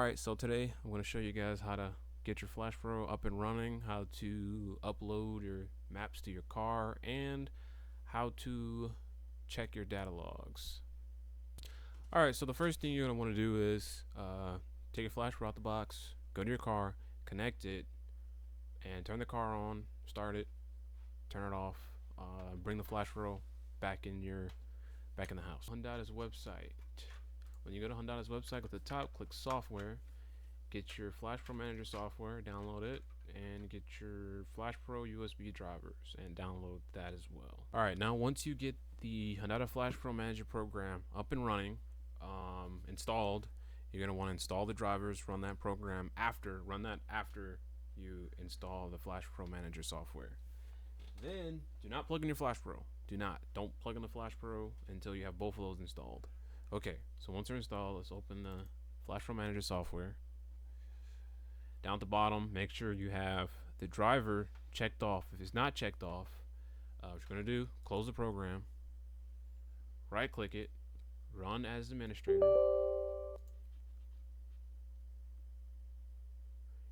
Alright, so today I'm going to show you guys how to get your Flashpro up and running, how to upload your maps to your car, and how to check your data logs. Alright, so the first thing you're going to want to do is take your Flashpro out the box, go to your car, connect it, and turn the car on, start it, turn it off, bring the Flashpro back in the house. Hyundai's website. When you go to Hyundai's website, go to the top, click software, get your Flashpro Manager software, download it, and get your Flashpro USB drivers and download that as well. Alright, now once you get the Hyundai Flashpro Manager program up and running, installed, you're going to want to install the drivers, run that after you install the Flashpro Manager software. Then do not plug in your Flashpro. Don't plug in the Flashpro until you have both of those installed. Okay, so once they're installed, let's open the Flashpro Manager software. Down at the bottom, make sure you have the driver checked off. If it's not checked off, what you're going to do, close the program, right click it, run as administrator.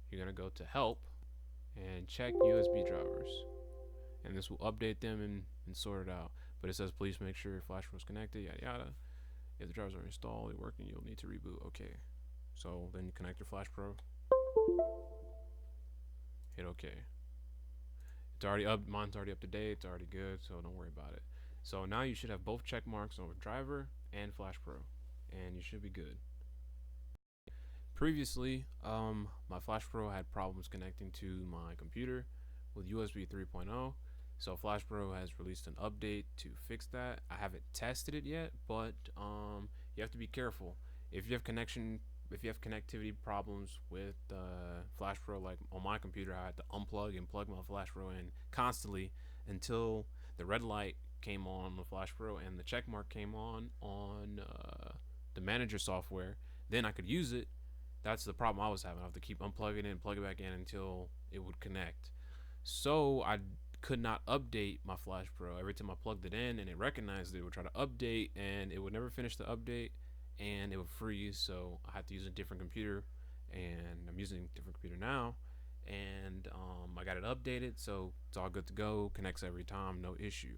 You're going to go to help and check USB drivers, and this will update them and sort it out. But it says please make sure your Flashpro is connected, yada yada. If the drivers are installed and working, you'll need to reboot. Okay, so then you connect your Flashpro, hit OK. It's already up. Mine's already up to date. It's already good, so don't worry about it. So now you should have both check marks on driver and Flashpro, and you should be good. Previously, my Flashpro had problems connecting to my computer with USB 3.0. So Flashpro has released an update to fix that. I haven't tested it yet, but you have to be careful. If you have connectivity problems with Flashpro, like on my computer, I had to unplug and plug my Flashpro in constantly until the red light came on the Flashpro and the check mark came on the manager software. Then I could use it. That's the problem I was having. I have to keep unplugging it and plug it back in until it would connect. So I could not update my Flashpro. Every time I plugged it in and it recognized it would try to update, and it would never finish the update, and it would freeze. So I had to use a different computer, and I'm using a different computer now, and I got it updated, so it's all good to go, connects every time, no issue.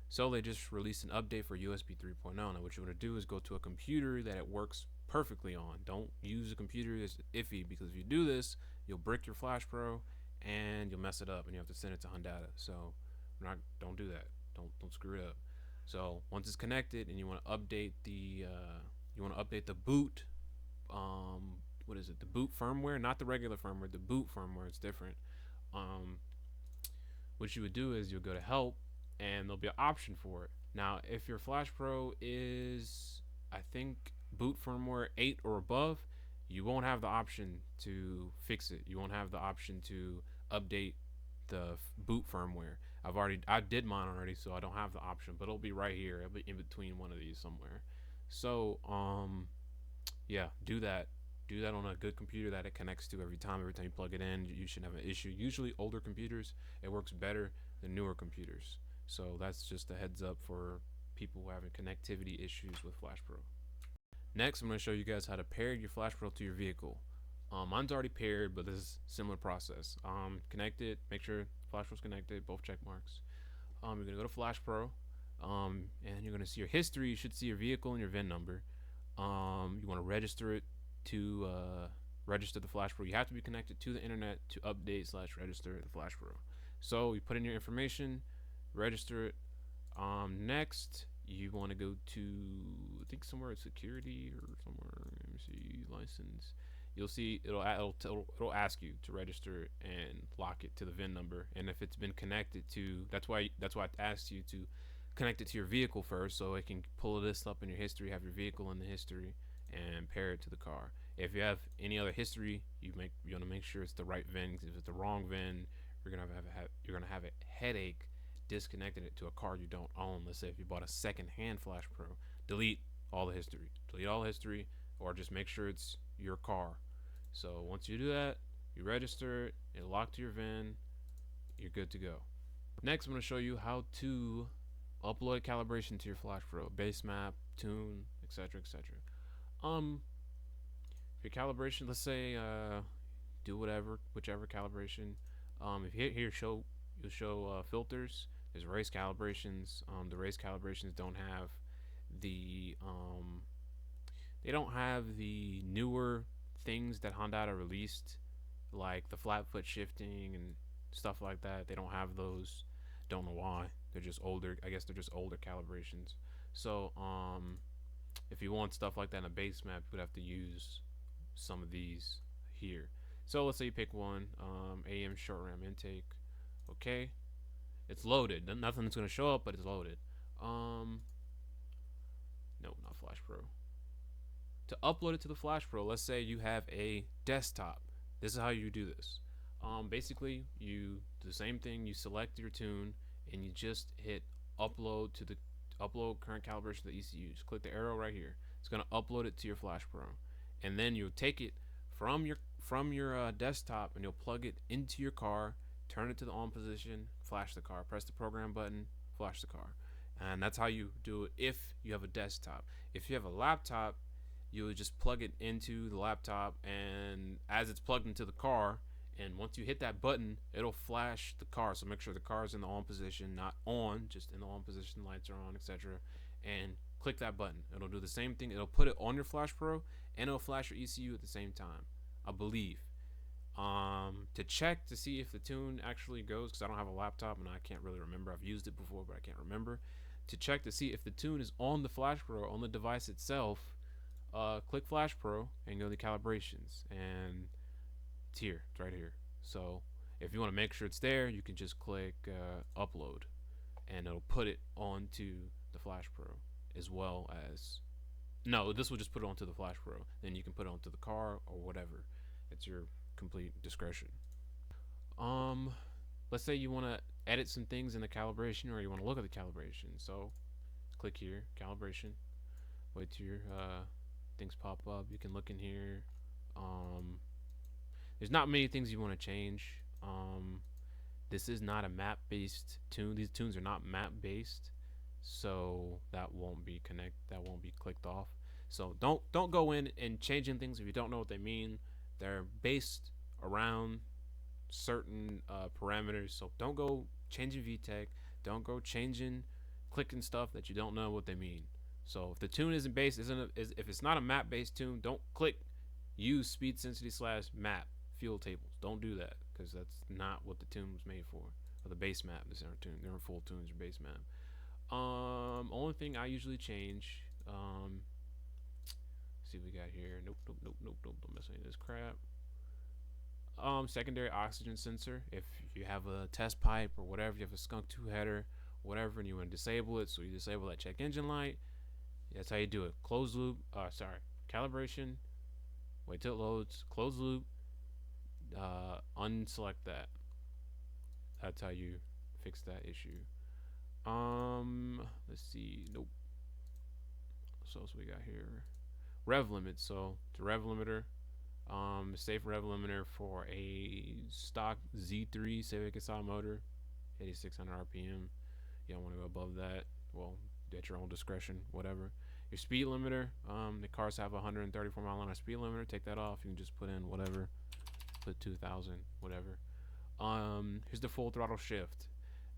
So they just released an update for USB 3.0. Now what you want to do is go to a computer that it works perfectly on. Don't use a computer that's iffy, because if you do this, you'll brick your Flashpro and you'll mess it up, and you have to send it to Hyundai. So don't do that. Don't screw it up. So once it's connected and you want to update the boot, what is it? The boot firmware, not the regular firmware. The boot firmware is different. What you would do is you'll go to help, and there'll be an option for it. Now, if your Flashpro is, I think, boot firmware 8 or above, you won't have the option to fix it. You won't have the option to update the boot firmware. I did mine already, so I don't have the option, but it'll be right here. It'll be in between one of these somewhere. So yeah, do that on a good computer that it connects to every time you plug it in. You shouldn't have an issue. Usually older computers, it works better than newer computers. So that's just a heads up for people who are having connectivity issues with Flashpro. Next, I'm going to show you guys how to pair your Flashpro to your vehicle. Mine's already paired, but this is a similar process. Connect it, make sure Flashpro's connected, both check marks. You're going to go to Flashpro, and you're going to see your history. You should see your vehicle and your VIN number. You want to register it to register the Flashpro. You have to be connected to the internet to update/register the Flashpro. So you put in your information, register it. Next, you want to go to, I think, somewhere at security or somewhere. Let me see, license. You'll see it'll ask you to register it and lock it to the VIN number. And if it's been connected to, that's why it asks you to connect it to your vehicle first, so it can pull this up in your history, have your vehicle in the history, and pair it to the car. If you have any other history, you want to make sure it's the right VIN. Because if it's the wrong VIN, you're gonna have a headache disconnecting it to a car you don't own. Let's say if you bought a second-hand Flashpro, delete all the history, or just make sure it's your car. So once you do that, you register it, it'll lock to your VIN, you're good to go. Next, I'm going to show you how to upload calibration to your Flashpro, base map, tune, etc., etc. If your calibration, let's say do whichever calibration. If you hit here, you'll show filters. There's race calibrations. The race calibrations don't have the they don't have the newer things that Honda released, like the flat foot shifting and stuff like that. They don't have those. Don't know why. They're just older. I guess they're just older calibrations. So if you want stuff like that in a base map, you would have to use some of these here. So let's say you pick one, AM short RAM intake. Okay, it's loaded. Nothing's gonna show up, but it's loaded. No, not Flashpro. To upload it to the Flashpro, let's say you have a desktop. This is how you do this. Basically, you do the same thing. You select your tune and you just hit upload to the upload current calibration to the ECU. Just click the arrow right here. It's gonna upload it to your Flashpro, and then you'll take it from your desktop and you'll plug it into your car. Turn it to the on position. Flash the car. Press the program button. Flash the car. And that's how you do it if you have a desktop. If you have a laptop, you would just plug it into the laptop, and as it's plugged into the car, and once you hit that button, it'll flash the car. So make sure the car is in the on position, not on, just in the on position, lights are on, etc. And click that button. It'll do the same thing. It'll put it on your Flashpro, and it'll flash your ECU at the same time, I believe. To check to see if the tune actually goes, because I don't have a laptop and I can't really remember. I've used it before, but I can't remember. To check to see if the tune is on the Flashpro, on the device itself, click Flashpro and go to calibrations, and it's here. It's right here. So if you want to make sure it's there, you can just click upload, and it'll put it onto the Flashpro, as well as, no, this will just put it onto the Flashpro. Then you can put it onto the car or whatever. It's your complete discretion. Let's say you want to edit some things in the calibration, or you want to look at the calibration. So click here, calibration. Wait till your things pop up. You can look in here. There's not many things you want to change. This is not a map based tune. These tunes are not map based, so that won't be clicked off. So don't go in and changing things if you don't know what they mean. They're based around certain parameters, so don't go changing VTech. Don't go clicking stuff that you don't know what they mean. So if the tune isn't based, if it's not a map based tune, don't click use speed sensitivity / map fuel tables. Don't do that, because that's not what the tune was made for. Or the base map. This isn't tune. They're full tunes or base map. Only thing I usually change. See what we got here. Nope. Don't mess with any of this crap. Secondary oxygen sensor. If you have a test pipe or whatever, you have a skunk 2 header, whatever, and you want to disable it, so you disable that check engine light. That's how you do it. Closed loop. Calibration. Wait till it loads. Closed loop. Unselect that. That's how you fix that issue. Let's see. Nope. So what we got here? Rev limit. So it's a rev limiter. Safe rev limiter for a stock Z3 Civic SI motor, 8600 RPM. You don't want to go above that. Well, at your own discretion, whatever. Your speed limiter. The cars have 134 mile an hour speed limiter. Take that off. You can just put in whatever. Put 2000, whatever. Here's the full throttle shift.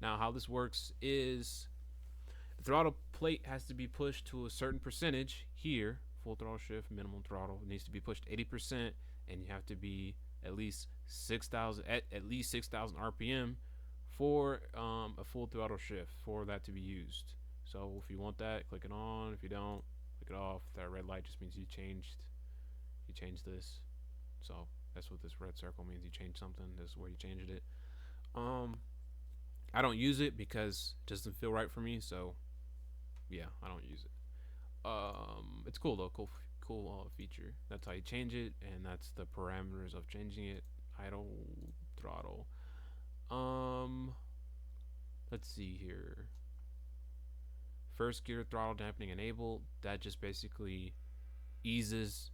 Now, how this works is the throttle plate has to be pushed to a certain percentage here. Full throttle shift, minimum throttle, it needs to be pushed 80%, and you have to be at least 6,000 RPM for a full throttle shift for that to be used. So if you want that, click it on. If you don't, click it off. That red light just means you changed this. So that's what this red circle means. You changed something. This is where you changed it. I don't use it because it doesn't feel right for me. So yeah, I don't use it. It's cool though. Cool feature. That's how you change it, and that's the parameters of changing it. Idle, throttle. Let's see here. First gear throttle dampening enabled. That just basically eases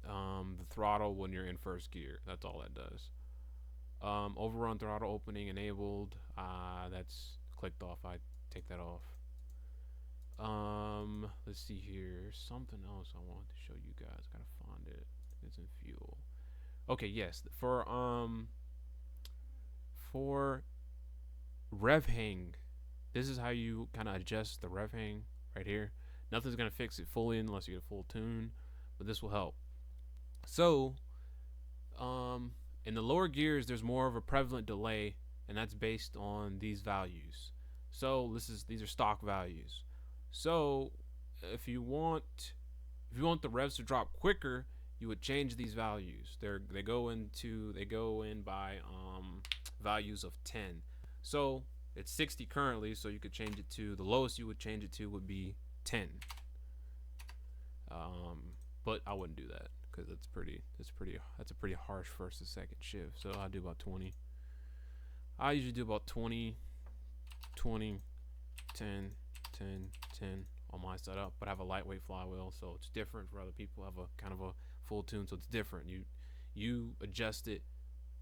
the throttle when you're in first gear. That's all that does. Overrun throttle opening enabled. That's clicked off. I take that off. Let's see here. Something else I want to show you guys. Gotta find it. It's in fuel. Okay, yes. For rev hang, this is how you kind of adjust the rev hang right here. Nothing's gonna fix it fully unless you get a full tune, but this will help. So, um, in the lower gears, there's more of a prevalent delay, and that's based on these values. So these are stock values. So if you want the revs to drop quicker, you would change these values. They go in by values of 10. So it's 60 currently, so you could change it to the lowest you would change it to would be 10. But I wouldn't do that because that's a pretty harsh first and second shift. So I do about 20. I usually do about 20, 20, 10, 10, 10 on my setup, but I have a lightweight flywheel, so it's different for other people. Have a kind of a full tune, so it's different. You adjust it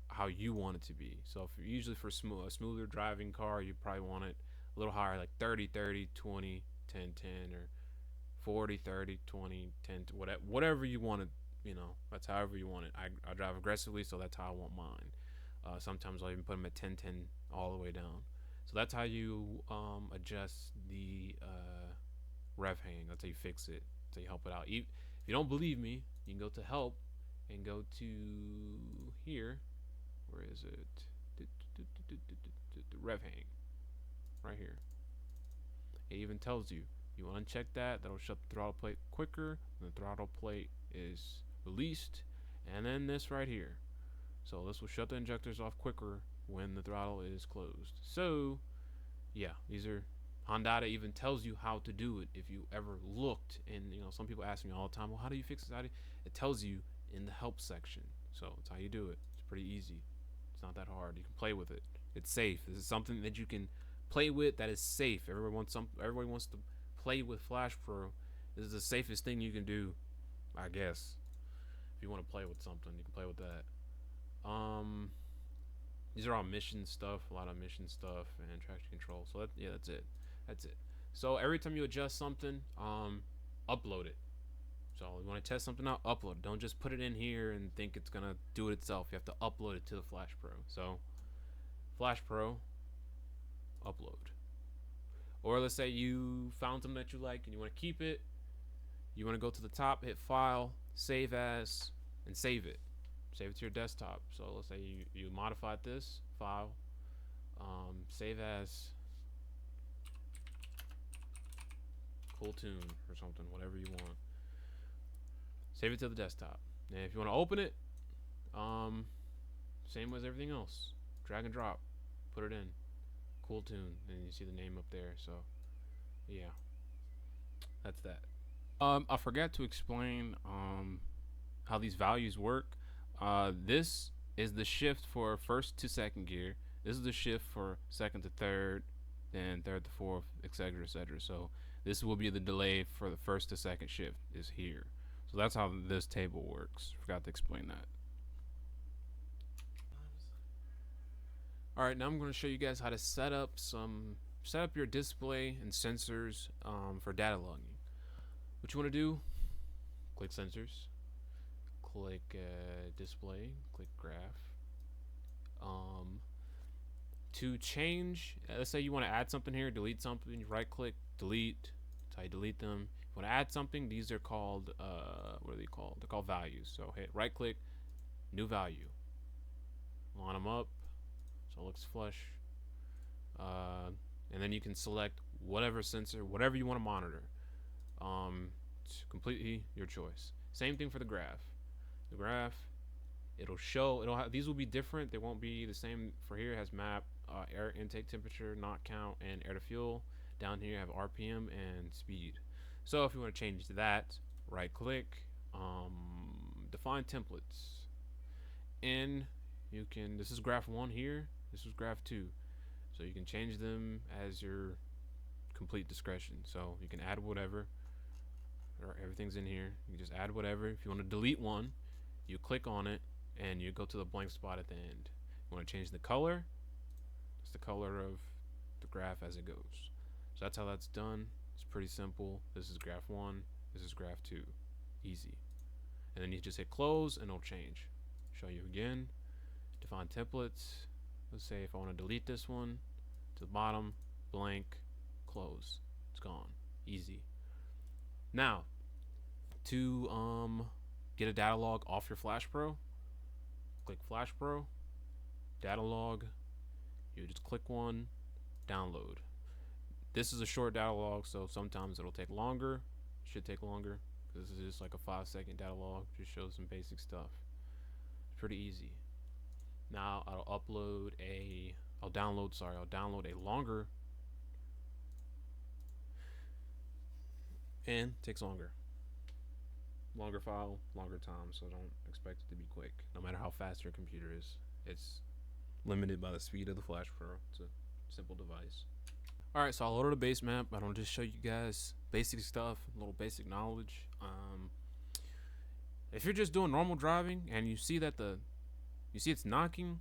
how you want it to be. So if usually for a smoother driving car, you probably want it a little higher, like 30, 30, 20, 10, 10, or 40, 30, 20, 10, whatever you want it. That's however you want it. I drive aggressively, so that's how I want mine. Sometimes I'll even put them at 10, 10 all the way down. So that's how you adjust the rev hang. That's how you fix it. That's how you help it out. If you don't believe me, you can go to help and go to here. Where is it? The rev hang. Right here. It even tells you. You uncheck that. That'll shut the throttle plate quicker. When the throttle plate is released. And then this right here. So this will shut the injectors off quicker when the throttle is closed. So, yeah, these are Honda even tells you how to do it if you ever looked. And some people ask me all the time, well, how do you fix this? It tells you in the help section. So it's how you do it. It's pretty easy. It's not that hard. You can play with it. It's safe. This is something that you can play with that is safe. Everybody wants to play with Flashpro. This is the safest thing you can do, I guess. If you want to play with something, you can play with that. These are all mission stuff, a lot of mission stuff and traction control. So that's it. So every time you adjust something, upload it. So you want to test something out, upload it. Don't just put it in here and think it's gonna do it itself. You have to upload it to the Flashpro. So Flashpro, upload. Or let's say you found something that you like and you want to keep it. You want to go to the top, hit File, Save As, and save it. Save it to your desktop. So let's say you modified this file, save as cool tune or something, whatever you want. Save it to the desktop. And if you want to open it, same as everything else. Drag and drop, put it in, cool tune, and you see the name up there. So yeah, that's that. I forgot to explain how these values work. This is the shift for first to second gear. This is the shift for second to third, then third to fourth, etc., etc. So this will be the delay for the first to second shift is here. So that's how this table works. Forgot to explain that. All right, now I'm going to show you guys how to set up your display and sensors for data logging. What you want to do? Click sensors. Click display, click graph. To change, let's say you want to add something here, delete something, you right click, delete. That's how you delete them. If you want to add something, these are called, what are they called? They're called values. So hit right click, new value. Line them up so it looks flush. And then you can select whatever sensor, whatever you want to monitor. It's completely your choice. Same thing for the graph. The graph, these will be different. They won't be the same. For here it has map, air intake temperature, knot count, and air to fuel. Down here you have RPM and speed. So if you want to change that, right click, define templates. And you can, this is graph 1 here, this is graph 2. So you can change them as your complete discretion. So you can add whatever, or everything's in here. You can just add whatever. If you want to delete one, you click on it and you go to the blank spot at the end. You want to change the color, it's the color of the graph as it goes. So that's how that's done. It's pretty simple. This is graph 1, this is graph 2. Easy. and then you just hit close and it'll change. Show you again. Define templates. Let's say if I want to delete this one, to the bottom, blank, close. It's gone. Easy. Now, to get a data log off your Flashpro, click Flashpro, data log. You just click one, download. This is a short data log, so sometimes it'll take longer. Should take longer. This is just like a 5-second data log. Just shows some basic stuff. It's pretty easy. Now I'll download a longer, and takes longer file, longer time, so don't expect it to be quick. No matter how fast your computer is, it's limited by the speed of the Flashpro. It's a simple device. Alright, so I loaded a base map. I don't just show you guys basic stuff, a little basic knowledge. If you're just doing normal driving and you see it's knocking,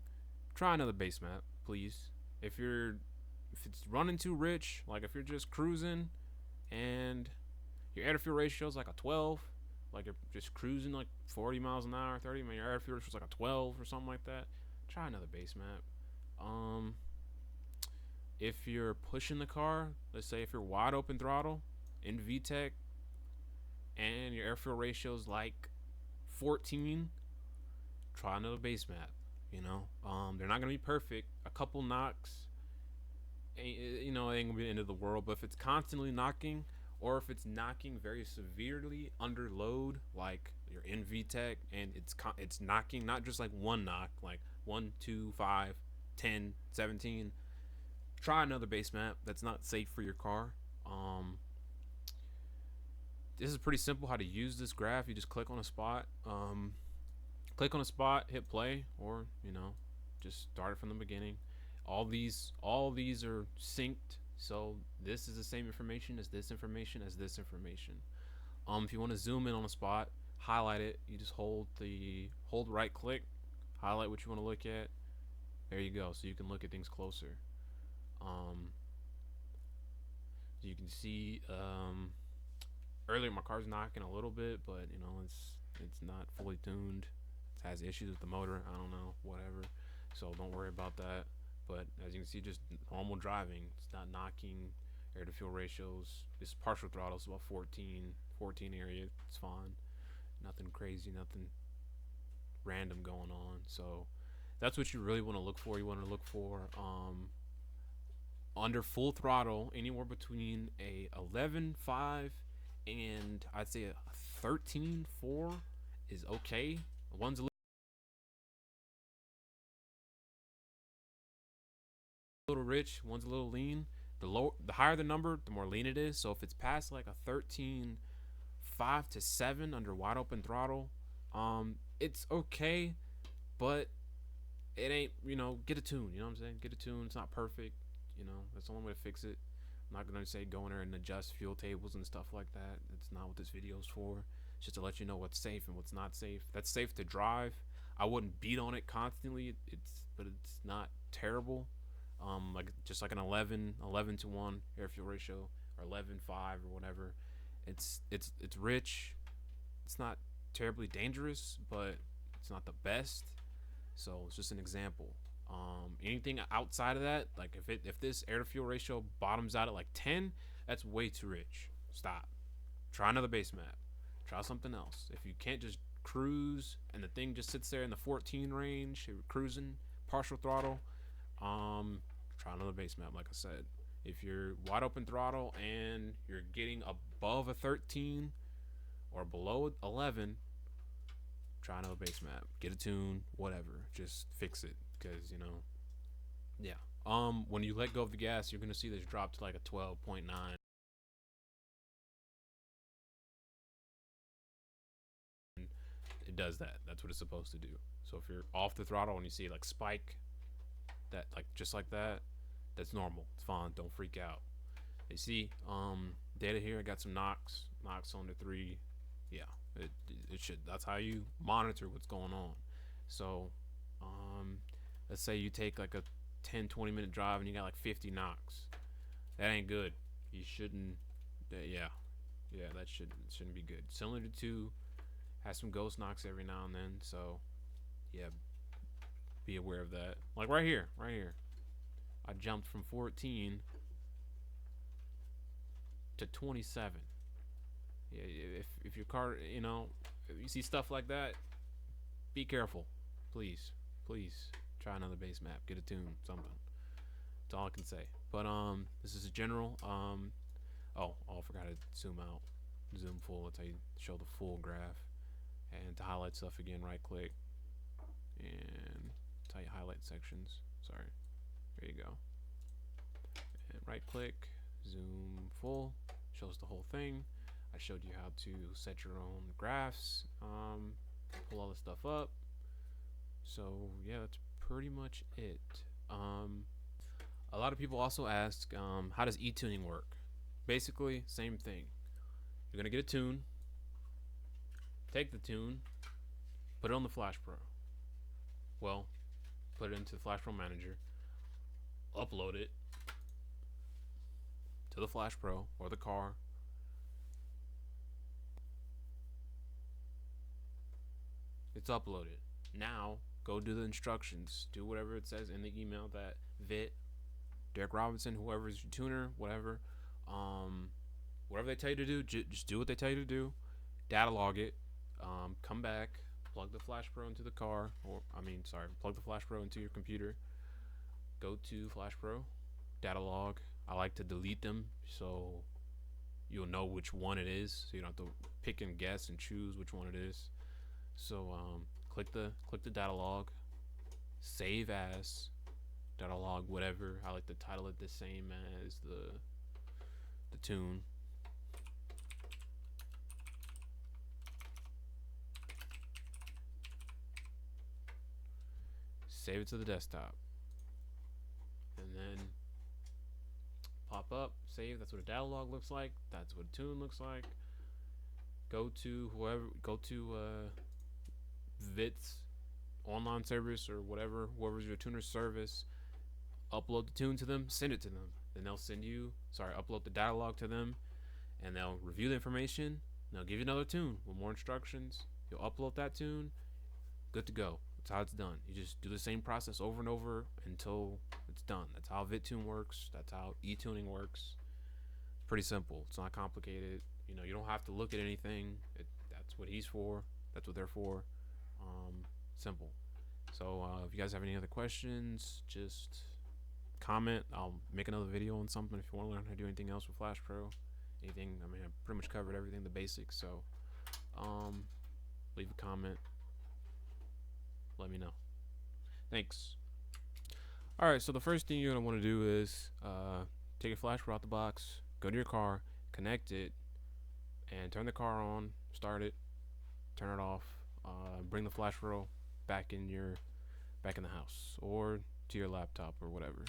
try another base map, please. If it's running too rich, like if you're just cruising and your air to fuel ratio is like a 12, like you're just cruising like 40 miles an hour, 30, your air to fuel ratio is like a 12 or something like that, try another base map. If you're pushing the car, let's say if you're wide open throttle in VTEC and your air fuel ratio is like 14, try another base map. They're not gonna be perfect. A couple knocks, it ain't gonna be the end of the world. But if it's constantly knocking, or if it's knocking very severely under load, like you're in VTEC and it's knocking, not just like one knock, like 1, 2, 5, 10, 17. Try another base map. That's not safe for your car. This is pretty simple how to use this graph. You just click on a spot. Hit play, or just start it from the beginning. All these are synced, so this is the same information as this information as this information. If you want to zoom in on a spot, highlight it. You just hold right click, highlight what you want to look at. There you go. So you can look at things closer. You can see earlier my car's knocking a little bit, but it's not fully tuned. It has issues with the motor. I don't know, whatever. So don't worry about that. But as you can see, just normal driving. It's not knocking. Air to fuel ratios. It's partial throttle, so about 14 area. It's fine. Nothing crazy. Nothing random going on. So that's what you really want to look for. You want to look for under full throttle, anywhere between a 11.5 and I'd say a 13.4 is okay. One's a little rich, one's a little lean. The higher the number, the more lean it is. So if it's past like a 13.5 to 7 under wide open throttle, it's okay, but it ain't, get a tune. You know what I'm saying? Get a tune. It's not perfect. That's the only way to fix it. I'm not gonna say go in there and adjust fuel tables and stuff like that. That's not what this video is for. It's just to let you know what's safe and what's not safe. That's safe to drive. I wouldn't beat on it constantly. But it's not terrible. Just like an 11 to 1 air fuel ratio, or 11.5 or whatever. It's rich. It's not terribly dangerous, but it's not the best. So it's just an example. Anything outside of that, like if this air to fuel ratio bottoms out at like 10, that's way too rich. Stop. Try another base map. Try something else. If you can't just cruise and the thing just sits there in the 14 range, you're cruising partial throttle, try another base map. Like I said, if you're wide open throttle and you're getting above a 13 or below 11, try another base map. Get a tune, whatever. Just fix it, because yeah. When you let go of the gas, you're gonna see this drop to like a 12.9. It does that. That's what it's supposed to do. So if you're off the throttle and you see it like spike, that like just like that, that's normal. It's fine. Don't freak out. You see, data here. I got some knocks under 3. Yeah, it should. That's how you monitor what's going on. So, let's say you take like a 10-20 minute drive and you got like 50 knocks. That ain't good. You shouldn't. Yeah, that shouldn't be good. Cylinder 2 Has some ghost knocks every now and then, so yeah, be aware of that. Like right here, right here. I jumped from 14 to 27. Yeah, if your car, if you see stuff like that, be careful, please, please. Try another base map, get a tune, something. That's all I can say. But this is a general. I forgot to zoom out, zoom full. That's how you show the full graph. And to highlight stuff again, right click, and that's how you highlight sections. Sorry, there you go. And right click, zoom full, shows the whole thing. I showed you how to set your own graphs, pull all this stuff up. So yeah, that's pretty much it. A lot of people also ask, how does e-tuning work? Basically, same thing. You're gonna get a tune, take the tune, put it on the Flashpro. Well, put it into the Flashpro manager, upload it to the Flashpro or the car. It's uploaded. Now, go do the instructions. Do whatever it says in the email that Vit, Derek Robinson, whoever's your tuner, whatever, whatever they tell you to do, just do what they tell you to do. Data log it. Come back, plug the Flashpro into the car, plug the Flashpro into your computer. Go to Flashpro, data log. I like to delete them so you'll know which one it is, so you don't have to pick and guess and choose which one it is. So click the data log, save as data log whatever. I like to title it the same as the tune. Save it to the desktop, and then pop up, save. That's what a data log looks like. That's what a tune looks like. Go to Vit's online service or whoever's your tuner service. Upload the tune to them, send it to them. Then they'll upload the data log to them, and they'll review the information. And they'll give you another tune with more instructions. You'll upload that tune. Good to go. That's how it's done. You just do the same process over and over until it's done. That's how VidTune works. That's how e-tuning works. Pretty simple. It's not complicated. You don't have to look at anything. That's what he's for. That's what they're for. Simple. So if you guys have any other questions, just comment. I'll make another video on something if you want to learn how to do anything else with Flashpro. Anything. I pretty much covered everything, the basics. So leave a comment. Let me know. Thanks. Alright, so the first thing you're going to want to do is take your Flashpro out the box, go to your car, connect it, and turn the car on, start it, turn it off, bring the Flashpro back in the house or to your laptop or whatever.